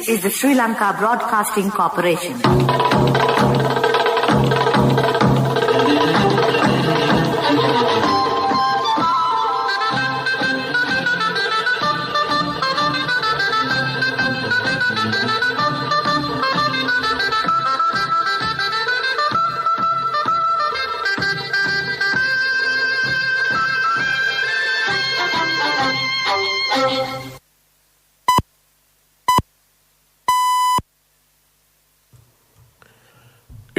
is the Sri Lanka Broadcasting Corporation.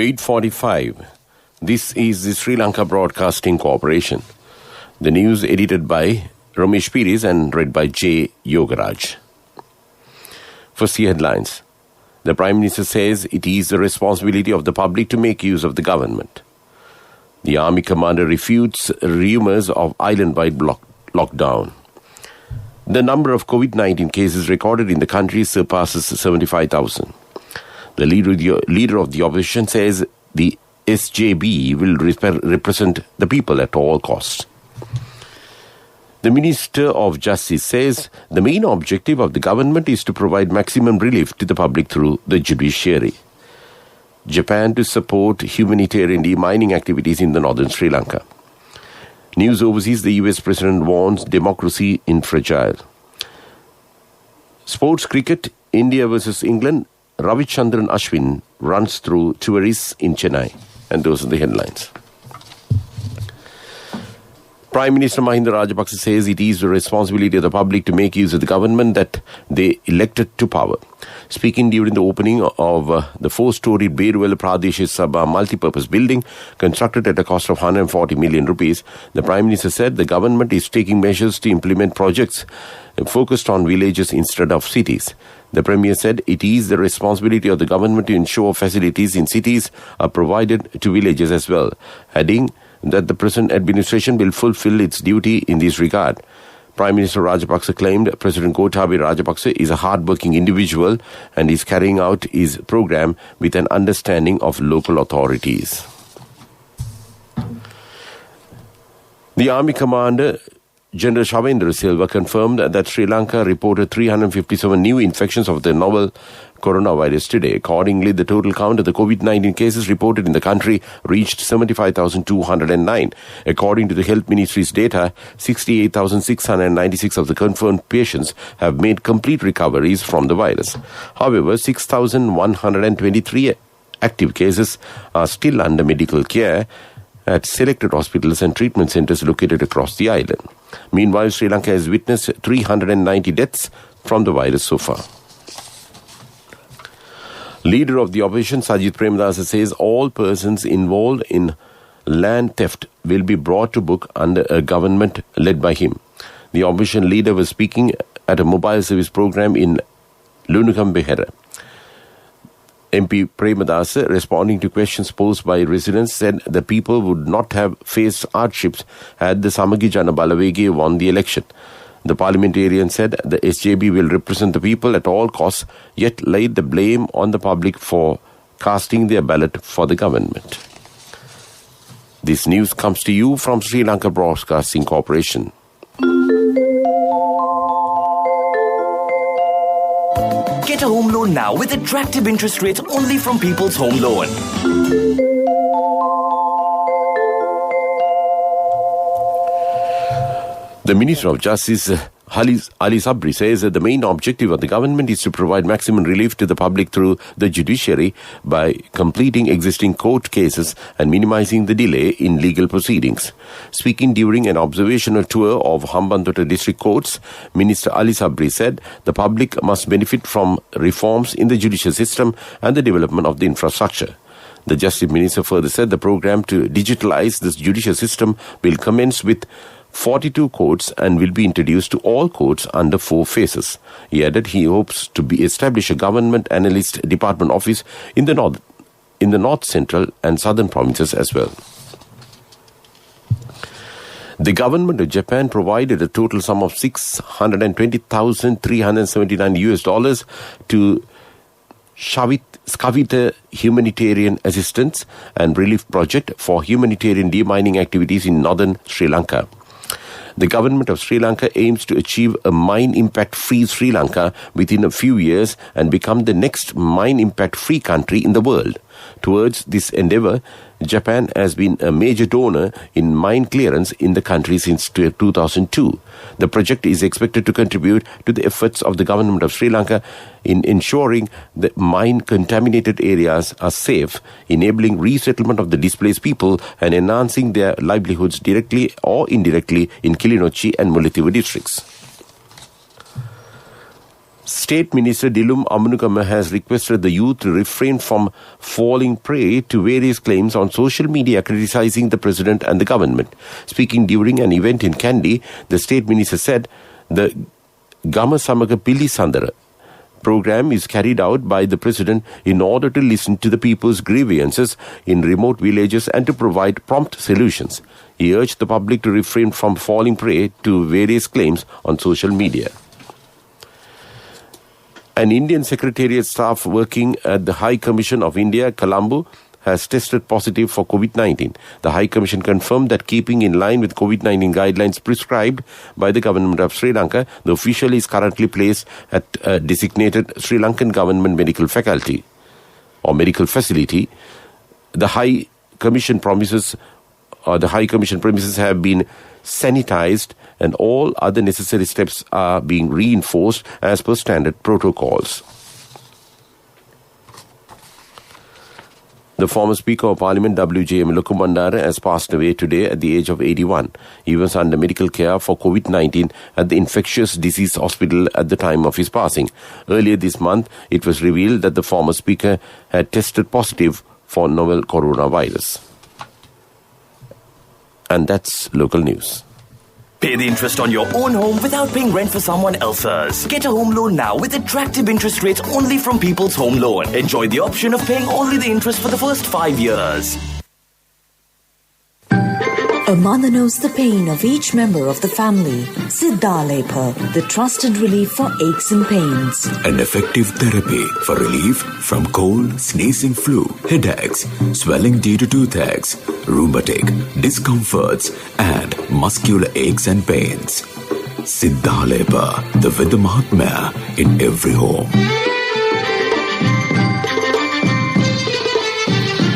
(8:45). This is the Sri Lanka Broadcasting Corporation. The news edited by Ramesh Piris and read by J. Yogaraj. First, the headlines. The Prime Minister says it is the responsibility of the public to make use of the government. The Army Commander refutes rumours of island-wide lockdown. The number of COVID-19 cases recorded in the country surpasses 75,000. The leader of the opposition says the SJB will represent the people at all costs. The Minister of Justice says the main objective of the government is to provide maximum relief to the public through the judiciary. Japan to support humanitarian demining activities in the northern Sri Lanka. News overseas, the US President warns democracy in fragile. Sports cricket, India versus England. Ravichandran Ashwin runs through tourists in Chennai. And those are the headlines. Prime Minister Mahinda Rajapaksa says it is the responsibility of the public to make use of the government that they elected to power. Speaking during the opening of the 4-story Beruwala Pradesh Sabha multipurpose building constructed at a cost of 140 million rupees, the Prime Minister said the government is taking measures to implement projects focused on villages instead of cities. The Premier said it is the responsibility of the government to ensure facilities in cities are provided to villages as well, adding that the present administration will fulfill its duty in this regard. Prime Minister Rajapaksa claimed President Gotabaya Rajapaksa is a hard-working individual and is carrying out his program with an understanding of local authorities. The Army Commander General Shavendra Silva confirmed that Sri Lanka reported 357 new infections of the novel coronavirus today. Accordingly, the total count of the COVID-19 cases reported in the country reached 75,209. According to the Health Ministry's data, 68,696 of the confirmed patients have made complete recoveries from the virus. However, 6,123 active cases are still under medical care at selected hospitals and treatment centres located across the island. Meanwhile, Sri Lanka has witnessed 390 deaths from the virus so far. Leader of the opposition, Sajith Premadasa, says all persons involved in land theft will be brought to book under a government led by him. The opposition leader was speaking at a mobile service program in Lunukambehera. MP Premadasa, responding to questions posed by residents, said the people would not have faced hardships had the Samagi Jana Balawege won the election. The parliamentarian said the SJB will represent the people at all costs, yet laid the blame on the public for casting their ballot for the government. This news comes to you from Sri Lanka Broadcasting Corporation. Get a home loan now with attractive interest rates only from People's Home Loan. The Minister of Justice, Ali Sabri, says that the main objective of the government is to provide maximum relief to the public through the judiciary by completing existing court cases and minimizing the delay in legal proceedings. Speaking during an observational tour of Hambantota district courts, Minister Ali Sabri said the public must benefit from reforms in the judicial system and the development of the infrastructure. The Justice Minister further said the program to digitalize this judicial system will commence with 42 courts and will be introduced to all courts under 4 phases. He added he hopes to establish a government analyst department office in the north central and southern provinces as well. The government of Japan provided a total sum of $620,379 to Skavita Humanitarian Assistance and Relief Project for humanitarian demining activities in northern Sri Lanka. The government of Sri Lanka aims to achieve a mine impact-free Sri Lanka within a few years and become the next mine impact-free country in the world. Towards this endeavour, Japan has been a major donor in mine clearance in the country since 2002. The project is expected to contribute to the efforts of the government of Sri Lanka in ensuring that mine-contaminated areas are safe, enabling resettlement of the displaced people and enhancing their livelihoods directly or indirectly in Kilinochchi and Mullaitivu districts. State Minister Dilum Amunugama has requested the youth to refrain from falling prey to various claims on social media criticizing the president and the government. Speaking during an event in Kandy, the State Minister said the Gama Samaga Pili Sandara program is carried out by the president in order to listen to the people's grievances in remote villages and to provide prompt solutions. He urged the public to refrain from falling prey to various claims on social media. An Indian Secretariat staff working at the High Commission of India, Colombo, has tested positive for COVID-19. The High Commission confirmed that keeping in line with COVID-19 guidelines prescribed by the government of Sri Lanka, the official is currently placed at a designated Sri Lankan government medical faculty or medical facility. The High Commission premises have been sanitized and all other necessary steps are being reinforced as per standard protocols. The former Speaker of Parliament, W.J.M. Lukumandara, has passed away today at the age of 81. He was under medical care for COVID-19 at the Infectious Disease Hospital at the time of his passing. Earlier this month, it was revealed that the former Speaker had tested positive for novel coronavirus. And that's local news. Pay the interest on your own home without paying rent for someone else's. Get a home loan now with attractive interest rates only from People's Home Loan. Enjoy the option of paying only the interest for the first 5 years. A mother knows the pain of each member of the family. Siddhalepa, the trusted relief for aches and pains. An effective therapy for relief from cold, sneezing, flu, headaches, swelling due to toothaches, rheumatic, discomforts, and muscular aches and pains. Siddhalepa, the Veda Mahatmya in every home.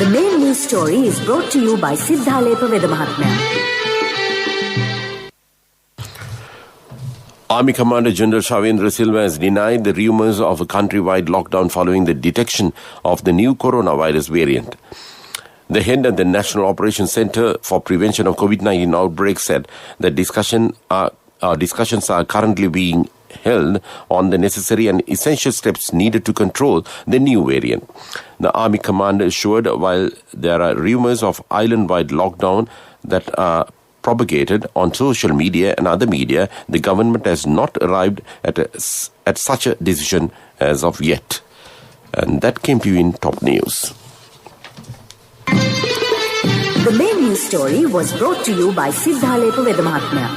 The main news story is brought to you by Siddhalepa Veda Mahatmya. Army Commander General Shavendra Silva has denied the rumours of a countrywide lockdown following the detection of the new coronavirus variant. The head at the National Operations Centre for Prevention of COVID-19 Outbreaks said that discussions are currently being held on the necessary and essential steps needed to control the new variant. The Army Commander assured while there are rumours of island-wide lockdown that are propagated on social media and other media, the government has not arrived at such a decision as of yet. And that came to you in top news. The main news story was brought to you by Siddhalepa Veda Mahatmya.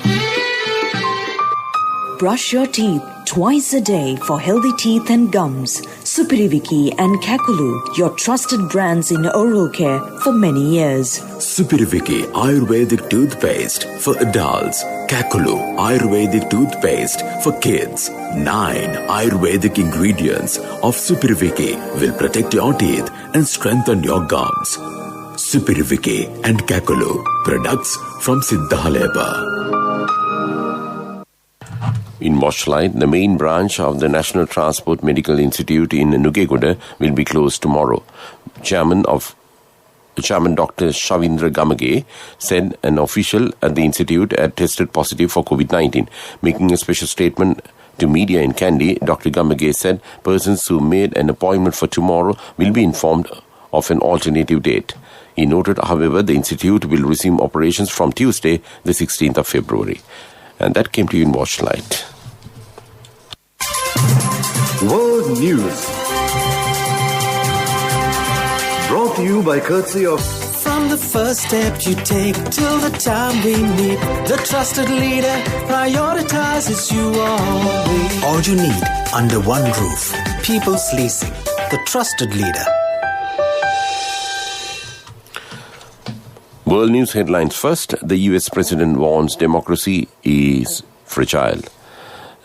Brush your teeth twice a day for healthy teeth and gums. Supiriviki and Kakulu, your trusted brands in oral care for many years. Supiriviki Ayurvedic toothpaste for adults. Kakulu Ayurvedic toothpaste for kids. 9 Ayurvedic ingredients of Supiriviki will protect your teeth and strengthen your gums. Supiriviki and Kakulu, products from Siddhalepa. In Moshlight, the main branch of the National Transport Medical Institute in Nugegoda will be closed tomorrow. Chairman Dr. Shavindra Gamage said an official at the institute had tested positive for COVID-19. Making a special statement to media in Kandy, Dr. Gamage said persons who made an appointment for tomorrow will be informed of an alternative date. He noted, however, the institute will resume operations from Tuesday, the 16th of February. And that came to you in Watchlight. World News. Brought to you by courtesy of... From the first step you take till the time we meet, the trusted leader prioritizes you always. All you need under one roof. People's Leasing, the trusted leader. World News headlines first. The US President warns democracy is fragile.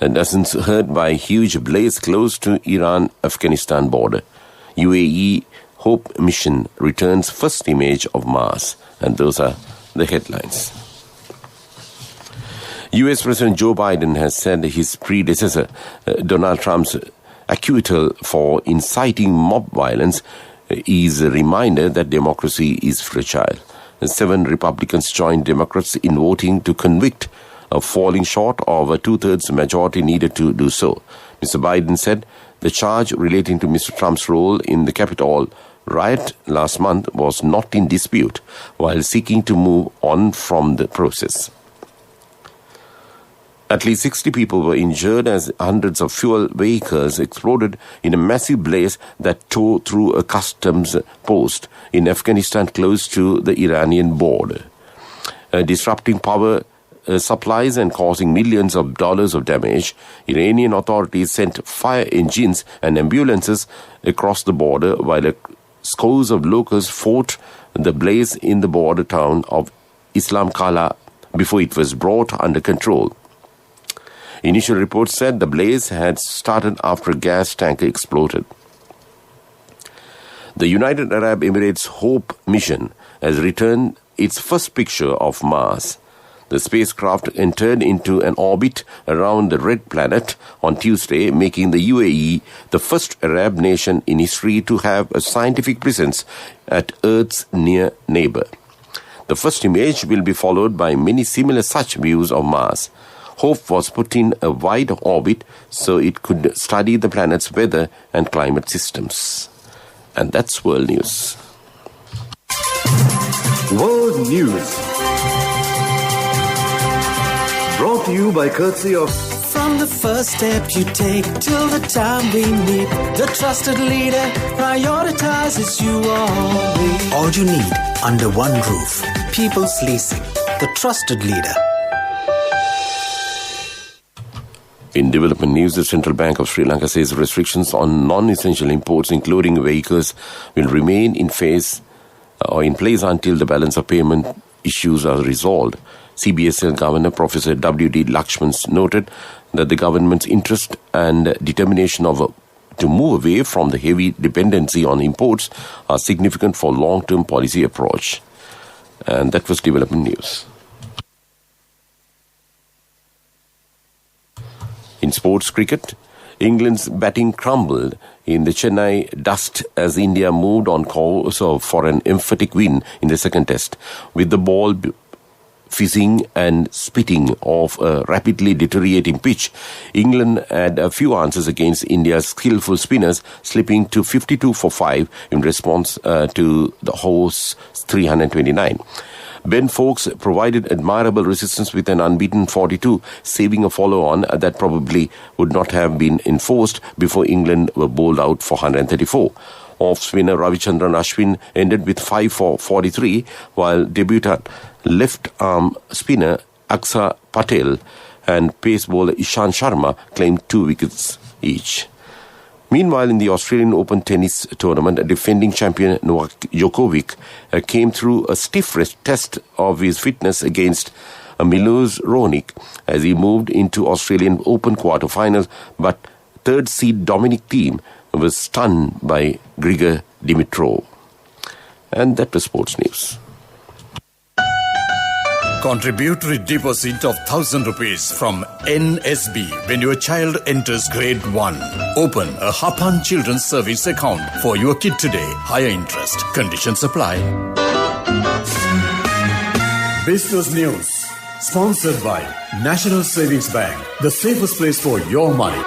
Dozens hurt by huge blaze close to Iran-Afghanistan border. UAE Hope Mission returns first image of Mars. And those are the headlines. US President Joe Biden has said his predecessor, Donald Trump's acquittal for inciting mob violence is a reminder that democracy is fragile. 7 Republicans joined Democrats in voting to convict, falling short of a 2/3 majority needed to do so. Mr. Biden said the charge relating to Mr. Trump's role in the Capitol riot last month was not in dispute, while seeking to move on from the process. At least 60 people were injured as hundreds of fuel vehicles exploded in a massive blaze that tore through a customs post in Afghanistan close to the Iranian border, disrupting power supplies and causing millions of dollars of damage. Iranian authorities sent fire engines and ambulances across the border while scores of locals fought the blaze in the border town of Islam Kala before it was brought under control. Initial reports said the blaze had started after a gas tanker exploded. The United Arab Emirates Hope Mission has returned its first picture of Mars. The spacecraft entered into an orbit around the red planet on Tuesday, making the UAE the first Arab nation in history to have a scientific presence at Earth's near neighbor. The first image will be followed by many similar such views of Mars. Hope was put in a wide orbit so it could study the planet's weather and climate systems. And that's World News. World News. Brought to you by courtesy of... From the first step you take till the time we meet, the trusted leader prioritizes you always. All you need under one roof. People's Leasing, the trusted leader. In development news, the Central Bank of Sri Lanka says restrictions on non-essential imports, including vehicles, will remain in place until the balance of payment issues are resolved. CBSL Governor Professor W.D. Lakshman noted that the government's interest and determination to move away from the heavy dependency on imports are significant for long-term policy approach. And that was development news. In sports cricket, England's batting crumbled in the Chennai dust as India moved on course for an emphatic win in the second test, with the ball fizzing and spitting off a rapidly deteriorating pitch. England had a few answers against India's skillful spinners, slipping to 52 for 5 in response to the host's 329. Ben Foakes provided admirable resistance with an unbeaten 42, saving a follow-on that probably would not have been enforced before England were bowled out for 134. Off-spinner Ravichandran Ashwin ended with 5 for 43, while debutant left-arm spinner Aksa Patel and pace bowler Ishan Sharma claimed 2 wickets each. Meanwhile, in the Australian Open tennis tournament, defending champion Novak Djokovic came through a stiff test of his fitness against Milos Raonic as he moved into Australian Open quarterfinals, but third seed Dominic Thiem was stunned by Grigor Dimitrov. And that was sports news. Contributory deposit of 1,000 rupees from NSB when your child enters grade 1. Open a Hapan Children's Service account for your kid today. Higher interest. Conditions apply. Business News. Sponsored by National Savings Bank. The safest place for your money.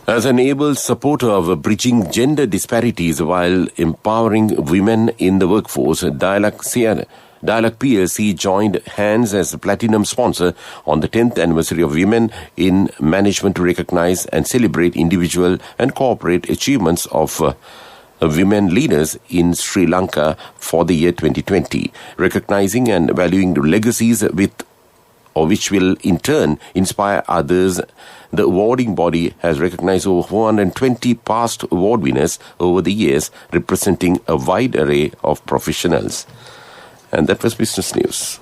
As an able supporter of bridging gender disparities while empowering women in the workforce, Dialog PLC joined hands as a platinum sponsor on the 10th anniversary of Women in Management to recognize and celebrate individual and corporate achievements of women leaders in Sri Lanka for the year 2020, recognizing and valuing the legacies with which will in turn inspire others. The awarding body has recognized over 420 past award winners over the years, representing a wide array of professionals. And that was Business News.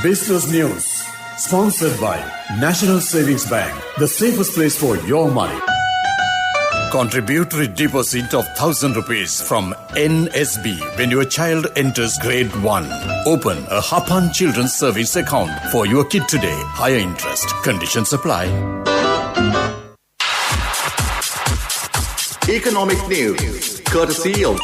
Business News, sponsored by National Savings Bank, the safest place for your money. Contributory deposit of 1,000 rupees from NSB when your child enters grade 1. Open a Hapan Children's Service account for your kid today. Higher interest. Conditions apply. Economic news, courtesy of...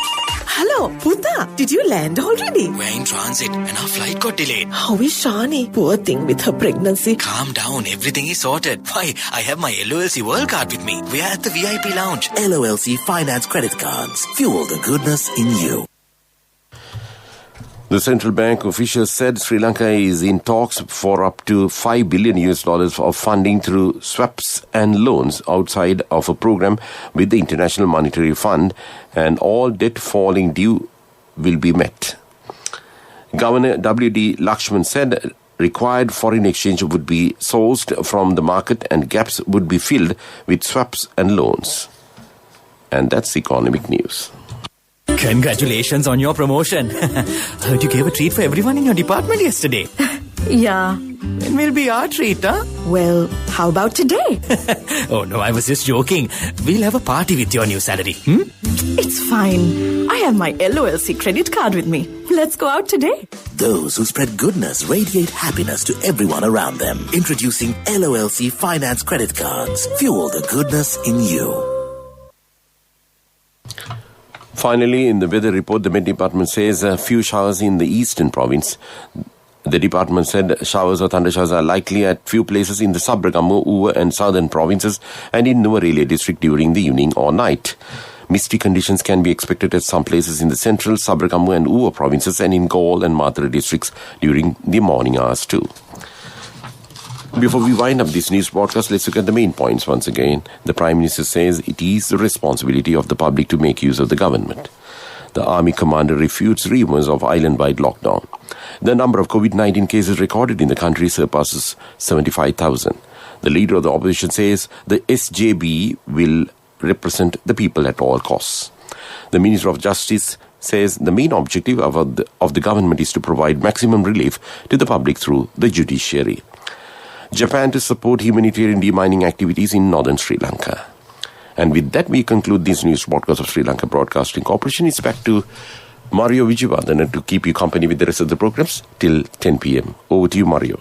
Hello, Puta. Did you land already? We're in transit and our flight got delayed. How is Shani? Poor thing with her pregnancy. Calm down. Everything is sorted. Why, I have my LOLC World Card with me. We're at the VIP lounge. LOLC Finance Credit Cards. Fuel the goodness in you. The central bank officials said Sri Lanka is in talks for up to $5 billion of funding through swaps and loans outside of a program with the International Monetary Fund, and all debt falling due will be met. Governor W.D. Lakshman said required foreign exchange would be sourced from the market and gaps would be filled with swaps and loans. And that's economic news. Congratulations on your promotion. Heard you gave a treat for everyone in your department yesterday. Yeah. When will be our treat, huh? Well, how about today? Oh no, I was just joking. We'll have a party with your new salary. It's fine. I have my LOLC credit card with me. Let's go out today. Those who spread goodness radiate happiness to everyone around them. Introducing LOLC Finance Credit Cards. Fuel the goodness in you. Finally, in the weather report, the Met Department says a few showers in the eastern province. The department said showers or thundershowers are likely at few places in the Sabragamu, Uva and southern provinces and in Nuwara district during the evening or night. Misty conditions can be expected at some places in the central, Sabragamu and Uva provinces and in Galle and Mathura districts during the morning hours too. Before we wind up this news broadcast, let's look at the main points once again. The Prime Minister says it is the responsibility of the public to make use of the government. The Army Commander refutes rumors of island-wide lockdown. The number of COVID-19 cases recorded in the country surpasses 75,000. The leader of the opposition says the SJB will represent the people at all costs. The Minister of Justice says the main objective of the government is to provide maximum relief to the public through the judiciary. Japan to support humanitarian demining activities in northern Sri Lanka. And with that, we conclude this news broadcast of Sri Lanka Broadcasting Corporation. It's back to Mario Vijayavardhana to keep you company with the rest of the programs till 10 p.m. Over to you, Mario.